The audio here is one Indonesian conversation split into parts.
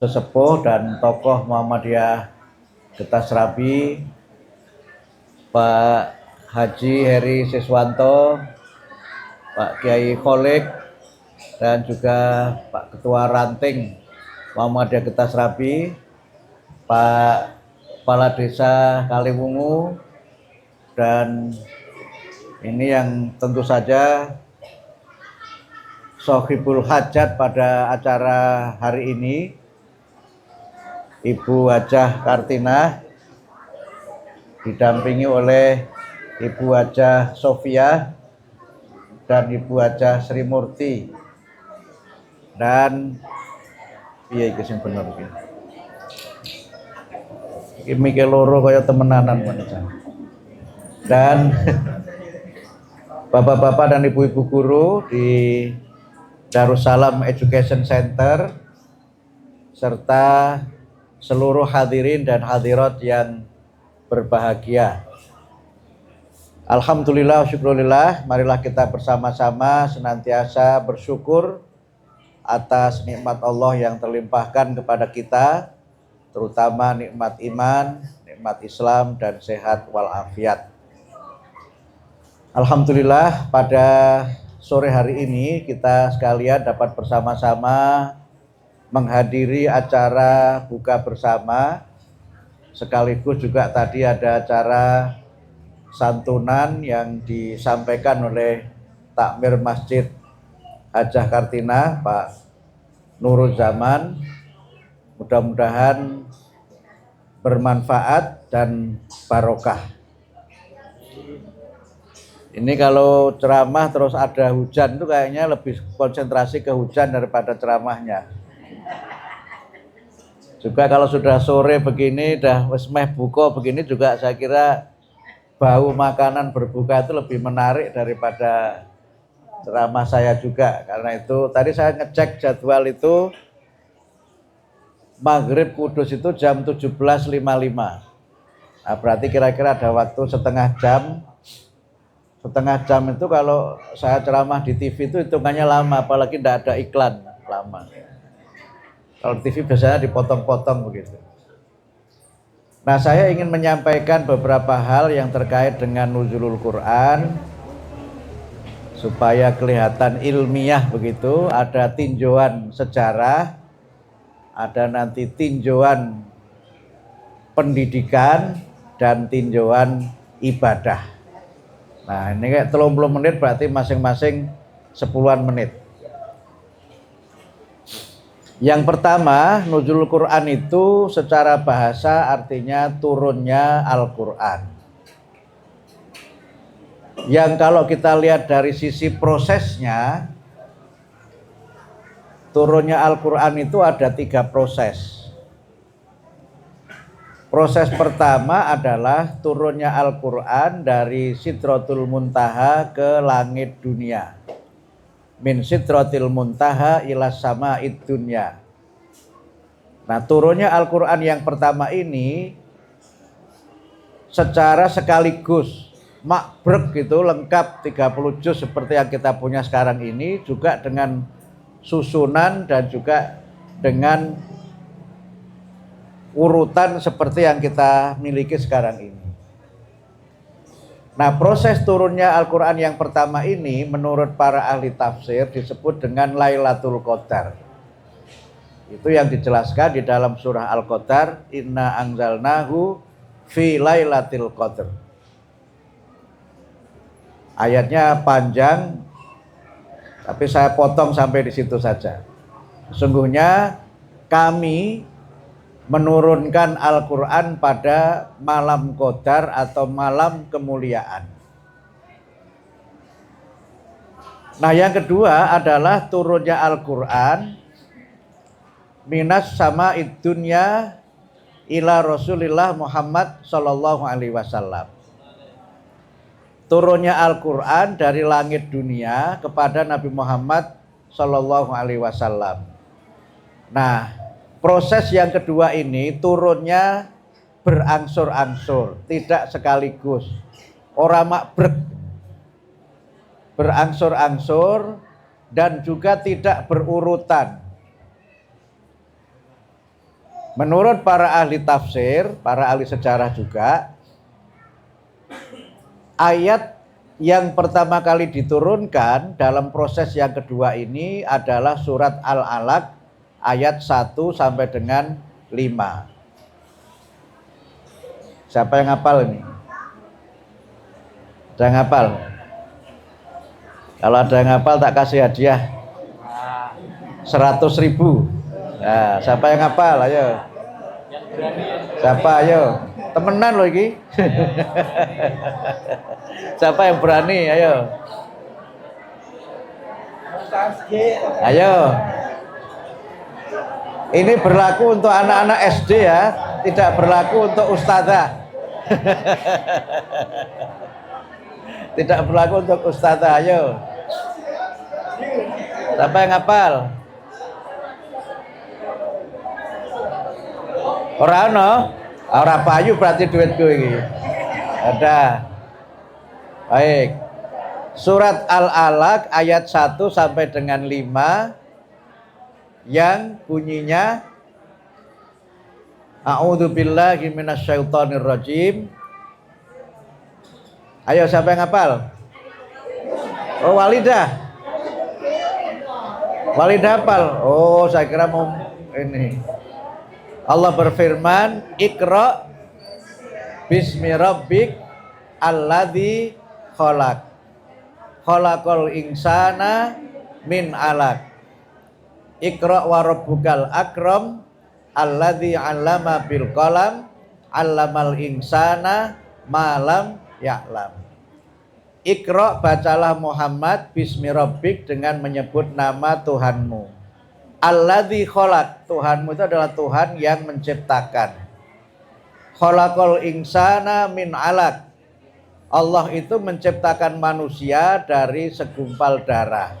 sesepuh dan tokoh Muhammadiyah Getas Rabi, Pak Haji Heri Siswanto, Pak Kiai Kholik, dan juga Pak Ketua Ranting Muhammadiyah Getas Rabi, Pak Kepala Desa Kaliwungu, dan ini yang tentu saja Sohibul Hajat pada acara hari ini, Ibu Hajah Kartinah, didampingi oleh Ibu Hajah Sofia dan Ibu Hajah Sri Murti, dan iya iki sing bener iki. Iki mikir loro kaya temenanan pancen. Dan Bapak-bapak dan Ibu-ibu guru di Darussalam Education Center serta seluruh hadirin dan hadirat yang berbahagia. Alhamdulillah, syukurillah, marilah kita bersama-sama senantiasa bersyukur atas nikmat Allah yang terlimpahkan kepada kita, terutama nikmat iman, nikmat Islam, dan sehat walafiat. Alhamdulillah, pada sore hari ini kita sekalian dapat bersama-sama menghadiri acara buka bersama, sekaligus juga tadi ada acara santunan yang disampaikan oleh Takmir Masjid Hajah Kartinah, Pak Nurul Zaman. Mudah-mudahan bermanfaat dan barokah. Ini kalau ceramah terus ada hujan itu kayaknya lebih konsentrasi ke hujan daripada ceramahnya. Juga kalau sudah sore begini, dah wis meh buka begini juga saya kira bau makanan berbuka itu lebih menarik daripada ceramah saya juga. Karena itu tadi saya ngecek jadwal itu Maghrib Kudus itu jam 17.55. Nah, berarti kira-kira ada waktu setengah jam. Setengah jam itu kalau saya ceramah di TV itu hitungannya lama, apalagi tidak ada iklan, lama. Kalau di TV biasanya dipotong-potong begitu. Nah, saya ingin menyampaikan beberapa hal yang terkait dengan nuzulul Quran supaya kelihatan ilmiah begitu. Ada tinjauan sejarah, ada nanti tinjauan pendidikan, dan tinjauan ibadah. Nah, ini kayak 30 menit berarti masing-masing 10-an menit. Yang pertama, nuzulul Quran itu secara bahasa artinya turunnya Al-Quran. Yang kalau kita lihat dari sisi prosesnya, turunnya Al-Quran itu ada 3 proses. Proses pertama adalah turunnya Al-Quran dari Sidratul Muntaha ke langit dunia. Min Sidratil Muntaha ila sama'id dunya. Nah, turunnya Al-Quran yang pertama ini secara sekaligus makbrek gitu, lengkap 30 juz seperti yang kita punya sekarang ini, juga dengan susunan dan juga dengan urutan seperti yang kita miliki sekarang ini. Nah, proses turunnya Al-Quran yang pertama ini menurut para ahli tafsir disebut dengan Lailatul Qadar. Itu yang dijelaskan di dalam surah Al-Qadar, Inna anzalnahu fi Lailatul Qadar. Ayatnya panjang, tapi saya potong sampai di situ saja. Sesungguhnya kami menurunkan Al-Quran pada malam Qadar atau malam kemuliaan. Nah, yang kedua adalah turunnya Al-Quran minas sama'id dunya ila Rasulillah Muhammad sallallahu alaihi wasallam. Turunnya Al-Quran dari langit dunia kepada Nabi Muhammad sallallahu alaihi wasallam. Nah, proses yang kedua ini turunnya berangsur-angsur, tidak sekaligus. Orang makbrek, berangsur-angsur dan juga tidak berurutan. Menurut para ahli tafsir, para ahli sejarah juga, ayat yang pertama kali diturunkan dalam proses yang kedua ini adalah surat Al-Alaq ayat 1 sampai dengan 5. Siapa yang hafal ini? Ada yang hafal? Kalau ada yang hafal tak kasih hadiah 100.000. Nah, siapa yang hafal? Ayo. Siapa? Ayo. Temenan loh ini. Siapa yang berani? Ayo. Ayo. Ini berlaku untuk anak-anak SD ya, tidak berlaku untuk ustazah. Tidak berlaku untuk ustazah. Ayo. Siapa yang hafal? Ora ono, ora payu berarti duitku iki. Ada. Baik. Surat Al-Alaq ayat 1 sampai dengan 5 yang bunyinya A'udzubillahi minasyaitonirrajim. Ayo siapa yang hafal? Oh, Walidah. Walidah hafal. Oh, saya kira mau ini. Allah berfirman, Iqra bismi rabbik alladzi khalaq. Khalaqal insana min 'alaq. Iqra wa rabbukal akram alladzi 'allama bil qalam 'allamal insana ma lam ya'lam. Iqra, bacalah Muhammad bismi rabbik, dengan menyebut nama Tuhanmu. Alladzi khalaq, Tuhanmu itu adalah Tuhan yang menciptakan. Khalaqal insana min 'alaq. Allah itu menciptakan manusia dari segumpal darah.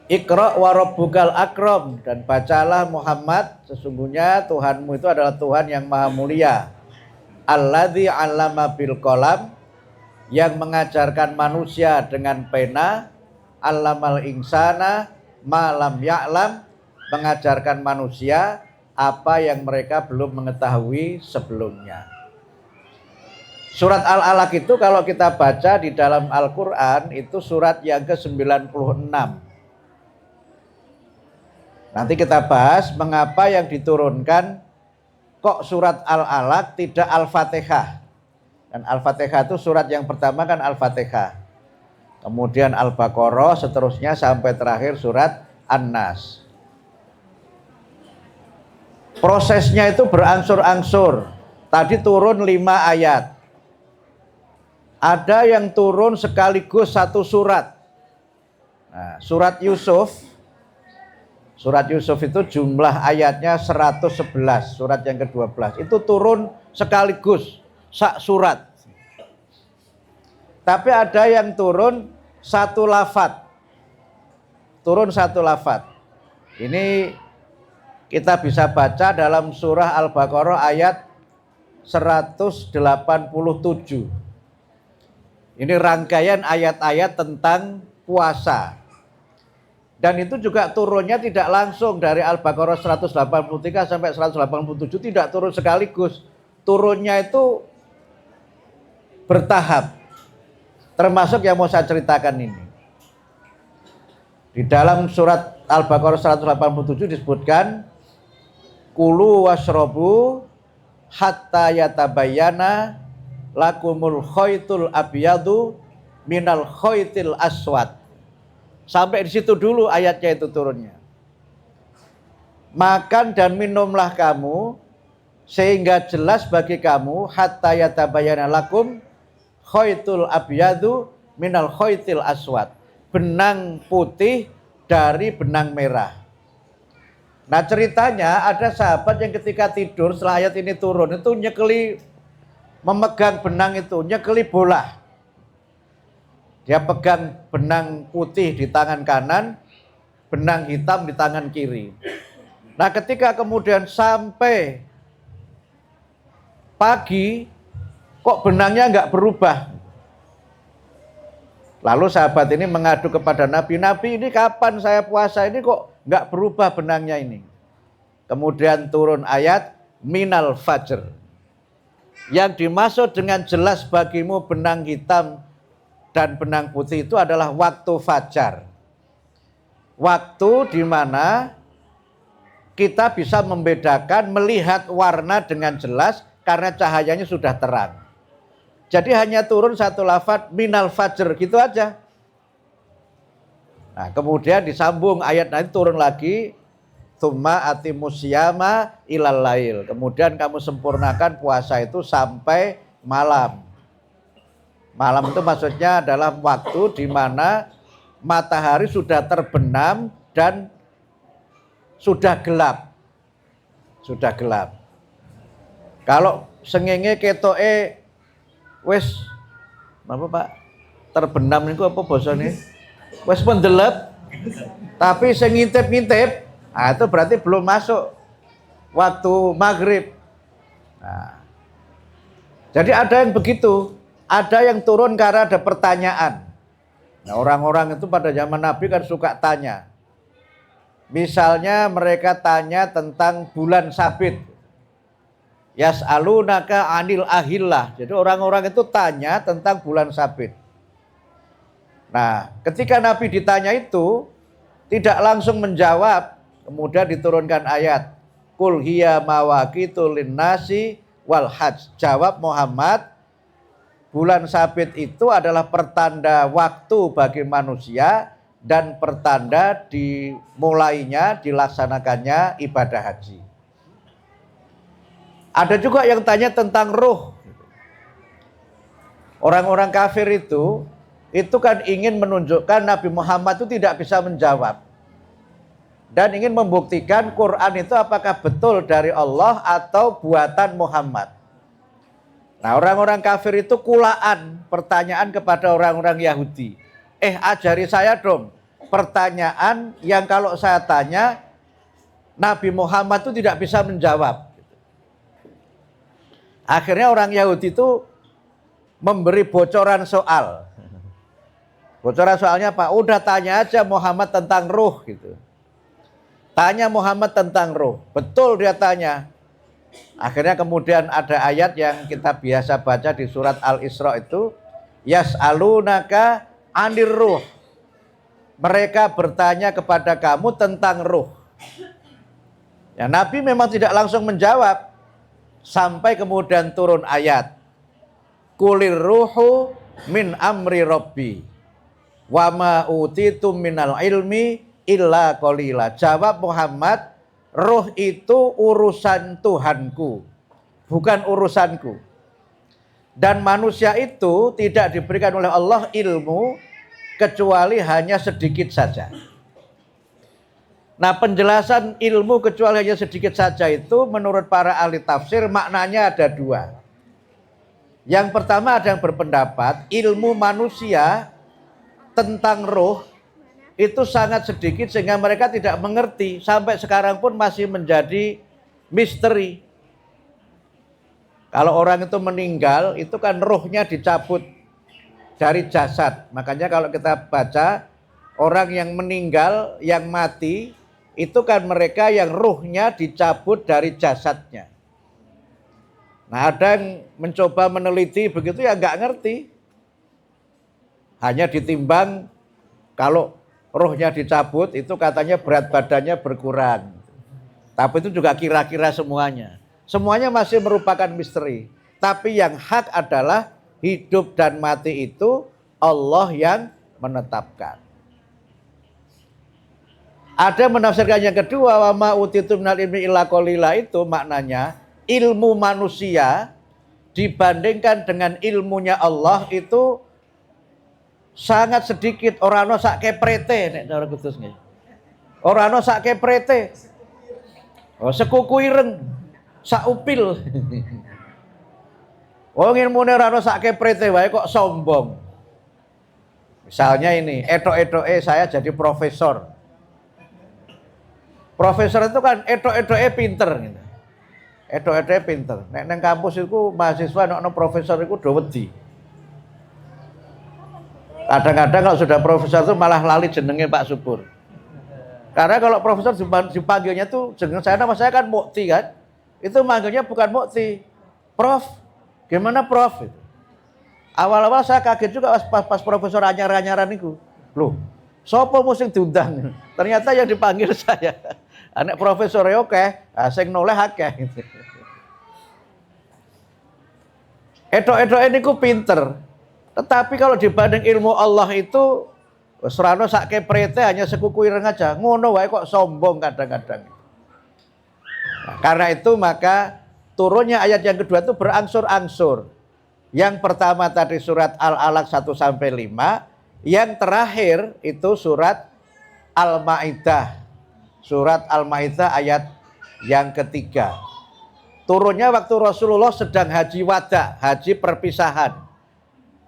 Iqra wa rabbukal akram, dan bacalah Muhammad, sesungguhnya Tuhanmu itu adalah Tuhan yang maha mulia. Alladzi 'allama bil qalam, yang mengajarkan manusia dengan pena. Allamal insana malam ya'lam, mengajarkan manusia apa yang mereka belum mengetahui sebelumnya. Surat Al-Alaq itu kalau kita baca di dalam Al-Quran itu surat yang ke-96. Nanti kita bahas mengapa yang diturunkan kok surat Al-Alaq tidak Al-Fatihah. Dan Al-Fatihah itu surat yang pertama kan Al-Fatihah. Kemudian Al-Baqarah, seterusnya sampai terakhir surat An-Nas. Prosesnya itu berangsur-angsur. Tadi turun 5 ayat. Ada yang turun sekaligus satu surat. Nah, surat Yusuf. Surat Yusuf itu jumlah ayatnya 111, surat yang ke-12. Itu turun sekaligus sak surat. Tapi ada yang turun satu lafaz. Turun satu lafaz. Ini kita bisa baca dalam surah Al-Baqarah ayat 187. Ini rangkaian ayat-ayat tentang puasa. Dan itu juga turunnya tidak langsung dari Al-Baqarah 183 sampai 187, tidak turun sekaligus. Turunnya itu bertahap. Termasuk yang mau saya ceritakan ini. Di dalam surat Al-Baqarah 187 disebutkan, Kulu washrobu hatta yatabayyana lakumul khaytul abyadu minal khaytil aswad. Sampai di situ dulu ayatnya itu turunnya. Makan dan minumlah kamu sehingga jelas bagi kamu hatta yatabayyana lakum khaytul abyadu minal khaytil aswad. Benang putih dari benang merah. Nah, ceritanya ada sahabat yang ketika tidur setelah ayat ini turun itu nyekeli, memegang benang itu, nyekeli bola. Dia pegang benang putih di tangan kanan, benang hitam di tangan kiri. Nah, ketika kemudian sampai pagi, kok benangnya nggak berubah. Lalu sahabat ini mengadu kepada Nabi, Nabi ini kapan saya puasa ini kok nggak berubah benangnya ini. kemudian turun ayat minal fajr. Yang dimaksud dengan jelas bagimu benang hitam dan benang putih itu adalah waktu fajar. Waktu di mana kita bisa membedakan, melihat warna dengan jelas karena cahayanya sudah terang. Jadi hanya turun satu lafaz minal fajr gitu aja. Nah, kemudian disambung ayat nanti turun lagi tsumma atimus syiyama ilal lail. Kemudian kamu sempurnakan puasa itu sampai malam. Malam itu maksudnya adalah waktu di mana matahari sudah terbenam dan sudah gelap. Sudah gelap. Kalau sengenge ketoke wis apa Pak? Terbenam niku apa basane? Wis mendelep. Tapi sing ngintip-ngintip, nah, itu berarti belum masuk waktu maghrib. Nah, jadi ada yang begitu, ada yang turun karena ada pertanyaan. Nah, orang-orang itu pada zaman Nabi kan suka tanya. Misalnya mereka tanya tentang bulan sabit. Yas'alunaka anil ahillah. Jadi orang-orang itu tanya tentang bulan sabit. Nah, ketika Nabi ditanya itu, tidak langsung menjawab. Kemudian diturunkan ayat Qul hiya mawaqitu linnasi wal hajj. Jawab Muhammad, bulan sabit itu adalah pertanda waktu bagi manusia dan pertanda dimulainya, dilaksanakannya ibadah haji. Ada juga yang tanya tentang ruh. Orang-orang kafir itu kan ingin menunjukkan Nabi Muhammad itu tidak bisa menjawab. Dan ingin membuktikan Quran itu apakah betul dari Allah atau buatan Muhammad. Nah, orang-orang kafir itu kulaan pertanyaan kepada orang-orang Yahudi. Ajari saya dong pertanyaan yang kalau saya tanya Nabi Muhammad itu tidak bisa menjawab. Akhirnya orang Yahudi itu memberi bocoran soal. Bocoran soalnya apa? Udah tanya aja Muhammad tentang ruh gitu. Tanya Muhammad tentang ruh. Betul dia tanya. Akhirnya kemudian ada ayat yang kita biasa baca di surat Al-Isra itu. Yas'alunaka anir ruh. Mereka bertanya kepada kamu tentang ruh. Ya, Nabi memang tidak langsung menjawab. Sampai kemudian turun ayat. Kulir ruhu min amri rabbi. Wa ma utitum minal ilmi illa qalila. Jawab Muhammad, roh itu urusan Tuhanku, bukan urusanku. Dan manusia itu tidak diberikan oleh Allah ilmu kecuali hanya sedikit saja. Nah, penjelasan ilmu kecuali hanya sedikit saja itu menurut para ahli tafsir maknanya ada dua. Yang pertama ada yang berpendapat ilmu manusia tentang roh itu sangat sedikit sehingga mereka tidak mengerti. Sampai sekarang pun masih menjadi misteri. Kalau orang itu meninggal itu kan rohnya dicabut dari jasad. Makanya kalau kita baca orang yang meninggal, yang mati itu kan mereka yang ruhnya dicabut dari jasadnya. Nah, ada yang mencoba meneliti begitu ya nggak ngerti. Hanya ditimbang kalau rohnya dicabut itu katanya berat badannya berkurang. Tapi itu juga kira-kira semuanya. Semuanya masih merupakan misteri. Tapi yang hak adalah hidup dan mati itu Allah yang menetapkan. Ada menafsirkan yang kedua, wa ma utitu minal ilmi illa qalila, itu maknanya ilmu manusia dibandingkan dengan ilmunya Allah itu sangat sedikit. Orano sak keprete nek cara kudus nggih. Orano sak keprete. Oh, sekuku ireng, sak upil. Wong ilmune orano sak keprete wae kok sombong. Misalnya ini, etok-etoke saya jadi profesor. Profesor itu kan etok-etoke pinter gitu. Etok-etoke pinter. Nek nang kampus iku mahasiswa nek profesor iku do wedi. Kadang-kadang kalau sudah profesor itu malah lali jenenge Pak Subur. Karena kalau profesor dipanggilnya tuh, nama saya kan Mukti kan, itu manggilnya bukan Mukti, Prof. Gimana Prof? Gitu. Awal-awal saya kaget juga pas profesor anyar-anyaran itu. Loh, sopo musing diundang? Ternyata yang dipanggil saya. Anak profesor oke, sing noleh akeh. Edok-edok ini ku pinter. Tetapi kalau dibanding ilmu Allah itu, serano sak keprete hanya sekuku ireng aja. Ngono wae kok sombong kadang-kadang. Nah, karena itu maka turunnya ayat yang kedua itu berangsur-angsur. Yang pertama tadi surat Al-Alaq 1-5, yang terakhir itu surat Al-Maidah. Surat Al-Maidah ayat yang ketiga. Turunnya waktu Rasulullah sedang haji wada, haji perpisahan.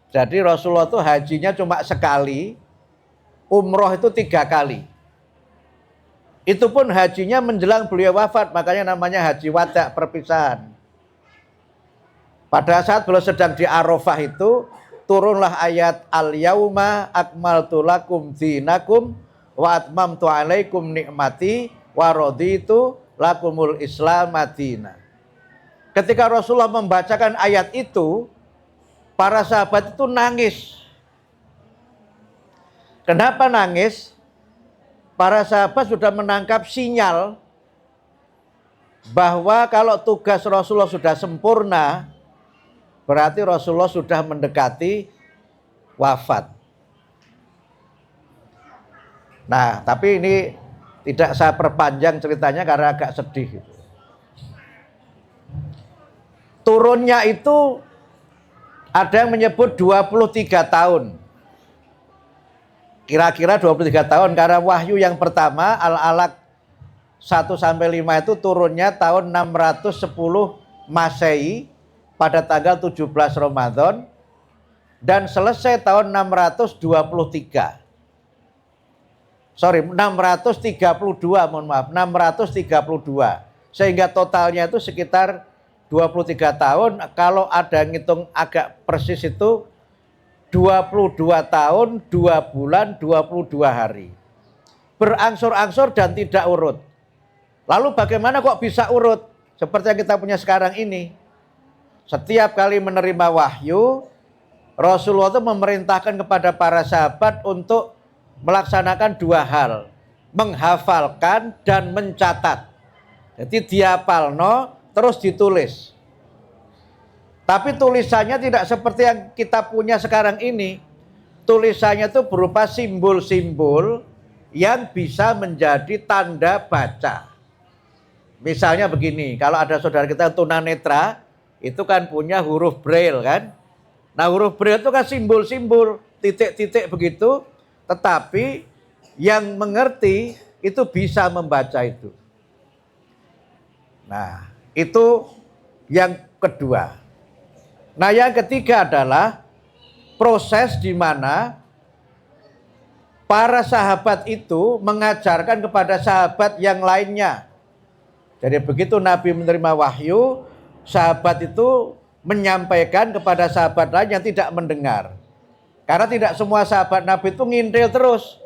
Jadi Rasulullah itu hajinya cuma sekali, umroh itu 3 kali. Itu pun hajinya menjelang beliau wafat, makanya namanya haji wada, perpisahan. Pada saat beliau sedang di Arafah itu, turunlah ayat Al-Yauma akmaltu lakum dinakum wa atmamtu alaikum nikmati wa raditu lakumul Islam madina. Ketika Rasulullah membacakan ayat itu, para sahabat itu nangis. Kenapa nangis? Para sahabat sudah menangkap sinyal bahwa kalau tugas Rasulullah sudah sempurna, berarti Rasulullah sudah mendekati wafat. Nah, tapi ini tidak saya perpanjang ceritanya karena agak sedih. Turunnya itu ada yang menyebut 23 tahun. Kira-kira 23 tahun karena wahyu yang pertama Al-Alaq 1-5 itu turunnya tahun 610 Masehi pada tanggal 17 Ramadan dan selesai tahun 632. Sorry, 632, mohon maaf, 632. Sehingga totalnya itu sekitar 23 tahun. Kalau ada ngitung agak persis itu 22 tahun, 2 bulan, 22 hari. Berangsur-angsur dan tidak urut. Lalu bagaimana kok bisa urut? Seperti yang kita punya sekarang ini. Setiap kali menerima wahyu, Rasulullah itu memerintahkan kepada para sahabat untuk melaksanakan 2 hal. Menghafalkan dan mencatat. Jadi dihafalno terus ditulis. Tapi tulisannya tidak seperti yang kita punya sekarang ini. Tulisannya itu berupa simbol-simbol yang bisa menjadi tanda baca. Misalnya begini, kalau ada saudara kita tunanetra, itu kan punya huruf braille kan. Nah huruf braille itu kan simbol-simbol, titik-titik begitu. Tetapi yang mengerti itu bisa membaca itu. Nah itu yang kedua. Nah yang ketiga adalah proses di mana para sahabat itu mengajarkan kepada sahabat yang lainnya. Jadi begitu Nabi menerima wahyu, sahabat itu menyampaikan kepada sahabat lain yang tidak mendengar. Karena tidak semua sahabat Nabi itu ngintil terus.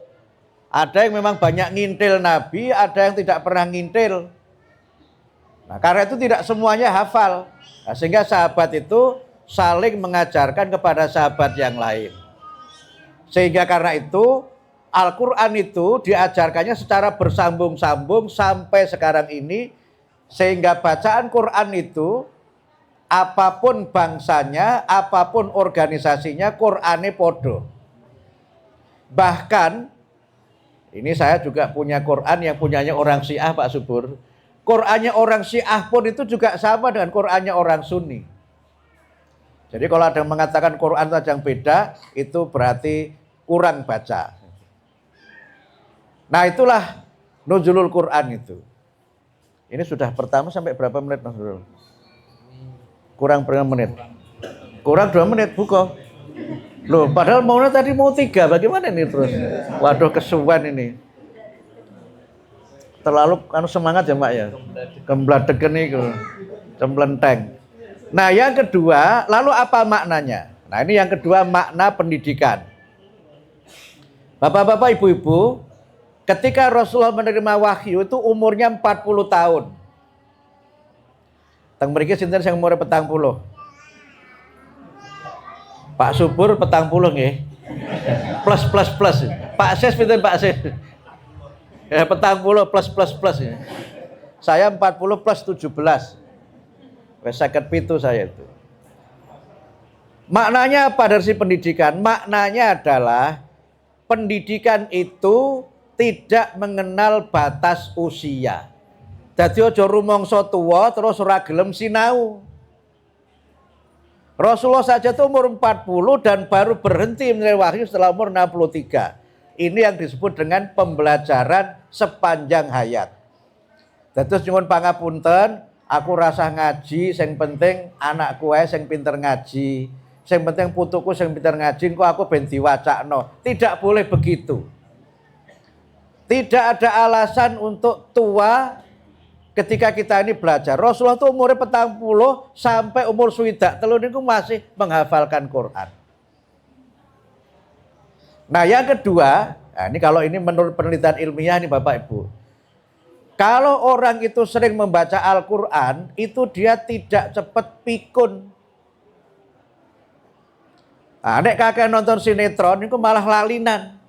Ada yang memang banyak ngintil Nabi, ada yang tidak pernah ngintil. Nah, karena itu tidak semuanya hafal. Nah, sehingga sahabat itu saling mengajarkan kepada sahabat yang lain. Sehingga karena itu Al-Quran itu diajarkannya secara bersambung-sambung sampai sekarang ini. Sehingga bacaan Quran itu apapun bangsanya, apapun organisasinya, Qur'ane podo. Bahkan, ini saya juga punya Quran yang punyanya orang Syiah Pak Subur. Qur'annya orang Syiah pun itu juga sama dengan Qur'annya orang Sunni. Jadi kalau ada yang mengatakan Quran itu yang beda, itu berarti kurang baca. Nah itulah nuzulul Quran itu. Ini sudah pertama sampai berapa menit Mas Bro? Kurang berapa menit? Kurang 2 menit buka. Loh, padahal maunya tadi mau 3. Bagaimana ini terus? Waduh, kesuwen ini. Terlalu semangat ya, Mbak ya. Kembladegen itu. Cemplenteng. Nah, yang kedua, lalu apa maknanya? Nah, ini yang kedua makna pendidikan. Bapak-bapak, ibu-ibu, Ketika Rasulullah menerima wahyu itu umurnya 40 tahun. Teng mriki sinten sing umure 40? Pak Subur 40 nggih. Plus. Pak Sis pinten Pak Sis? 40 plus. Saya 40 plus 17. Wes 57 saya itu. Maknanya apa dari si pendidikan? Maknanya adalah pendidikan itu tidak mengenal batas usia. Dadi aja rumangsa tuwa terus ora gelem sinau. Rasulullah saja itu umur 40 dan baru berhenti menerima wahyu setelah umur 63. Ini yang disebut dengan pembelajaran sepanjang hayat. Dados nyuwun pangapunten, aku rasah ngaji, sing penting anakku ae sing pinter ngaji. Sing penting putuku sing pinter ngaji, kok aku ben diwacakno. Tidak boleh begitu. Tidak ada alasan untuk tua ketika kita ini belajar. Rasulullah itu umurnya 40 sampai umur swidak telu niku masih menghafalkan Quran. Nah, yang kedua, nah ini kalau ini menurut penelitian ilmiah nih Bapak Ibu. Kalau orang itu sering membaca Al-Quran, itu dia tidak cepat pikun. Nah, nek kakek nonton sinetron itu malah lalinan.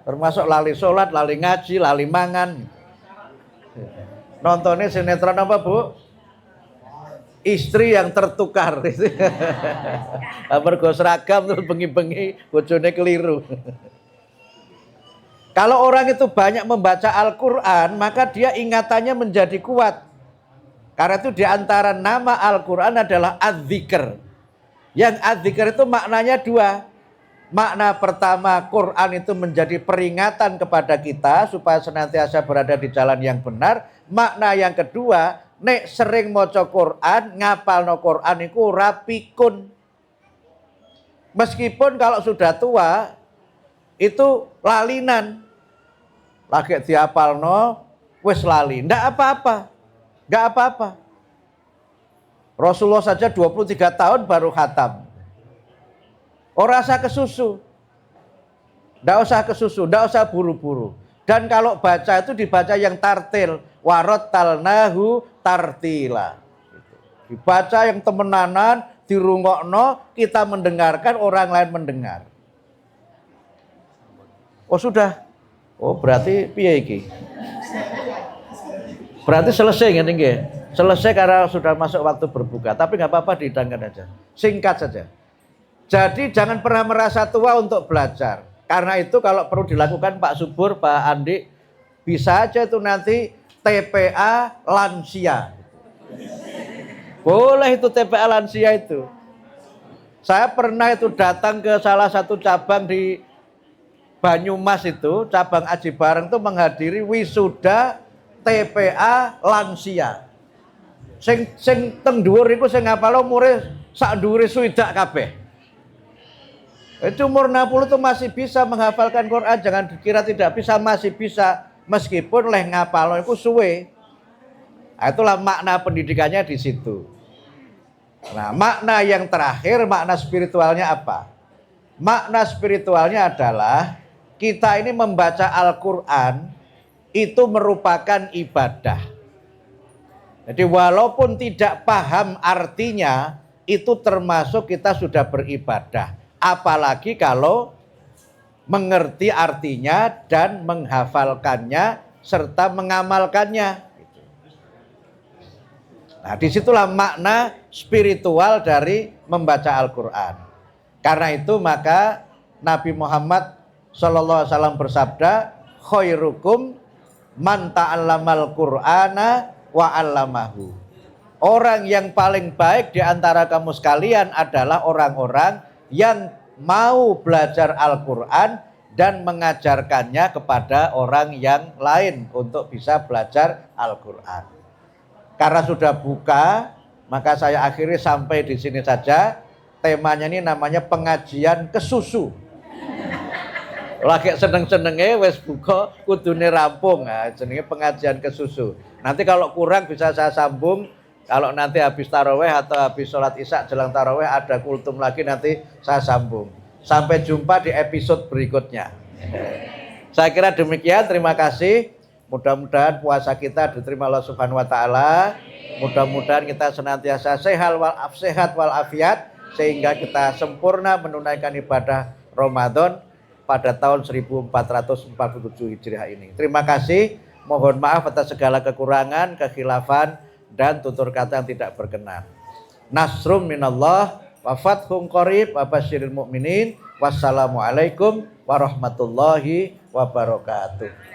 Termasuk lali sholat, lali ngaji, lali mangan. Nontonnya sinetron apa Bu? Istri yang tertukar. Mergo seragam terus bengi-bengi bojone keliru. Kalau orang itu banyak membaca Al-Quran, maka dia ingatannya menjadi kuat. Karena itu diantara nama Al-Quran adalah Az-Zikr. Yang Az-Zikr itu maknanya dua. Makna pertama, Quran itu menjadi peringatan kepada kita supaya senantiasa berada di jalan yang benar. Makna yang kedua, nek sering maca Quran, ngapalno Quran iku ora pikun. Meskipun kalau sudah tua itu lalinan. Lagi diapalno wis lali, ndak apa-apa. Enggak apa-apa. Rasulullah saja 23 tahun baru khatam. Ora usah kesusu. Ndak usah buru-buru. Dan kalau baca itu dibaca yang tartil, warattalnahu tartila. Dibaca yang temenanan, dirungokno, kita mendengarkan, orang lain mendengar. Oh sudah. Oh berarti piye iki? Berarti selesai ngene nggih. Selesai karena sudah masuk waktu berbuka, tapi nggak apa-apa dihidangkan aja. Singkat saja. Jadi jangan pernah merasa tua untuk belajar. Karena itu kalau perlu dilakukan Pak Subur, Pak Andi, bisa aja itu nanti TPA lansia. Boleh itu TPA lansia itu. Saya pernah itu datang ke salah satu cabang di Banyumas itu, cabang Aji Bareng itu menghadiri wisuda TPA lansia. Sing teng dhuwur iku sing ngapalo umure sak dhuwure swidak kabeh. Itu umur 60 itu masih bisa menghafalkan Quran, jangan dikira tidak bisa, masih bisa meskipun leh ngapalo iku suwe. Nah, itulah makna pendidikannya di situ. Nah, makna yang terakhir, makna spiritualnya apa? Makna spiritualnya adalah kita ini membaca Al-Quran itu merupakan ibadah. Jadi walaupun tidak paham artinya, itu termasuk kita sudah beribadah. Apalagi kalau mengerti artinya dan menghafalkannya serta mengamalkannya. Nah, disitulah makna spiritual dari membaca Al-Quran. Karena itu maka Nabi Muhammad SAW bersabda, khairukum man ta'allamal Qur'ana wa 'allamahu. Orang yang paling baik di antara kamu sekalian adalah orang-orang yang mau belajar Al-Quran dan mengajarkannya kepada orang yang lain untuk bisa belajar Al-Quran. Karena sudah buka, maka saya akhiri sampai di sini saja. Temanya ini namanya pengajian kesusu. Lagi seneng-senenge wes buka kudune rampung. Nah, jenenge pengajian kesusu. Nanti kalau kurang bisa saya sambung. Kalau nanti habis taraweh atau habis sholat isya jelang taraweh ada kultum lagi, nanti saya sambung. Sampai jumpa di episode berikutnya. Saya kira demikian, terima kasih. Mudah-mudahan puasa kita diterima Allah Subhanahu wa taala. Mudah-mudahan kita senantiasa sehat walafiat sehingga kita sempurna menunaikan ibadah Ramadan pada tahun 1447 Hijriah ini. Terima kasih. Mohon maaf atas segala kekurangan, kekhilafan dan tutur kata yang tidak berkenan. Nasrum minallah wa fathun qarib wa basyiril mu'minin. Wassalamualaikum warahmatullahi wabarakatuh.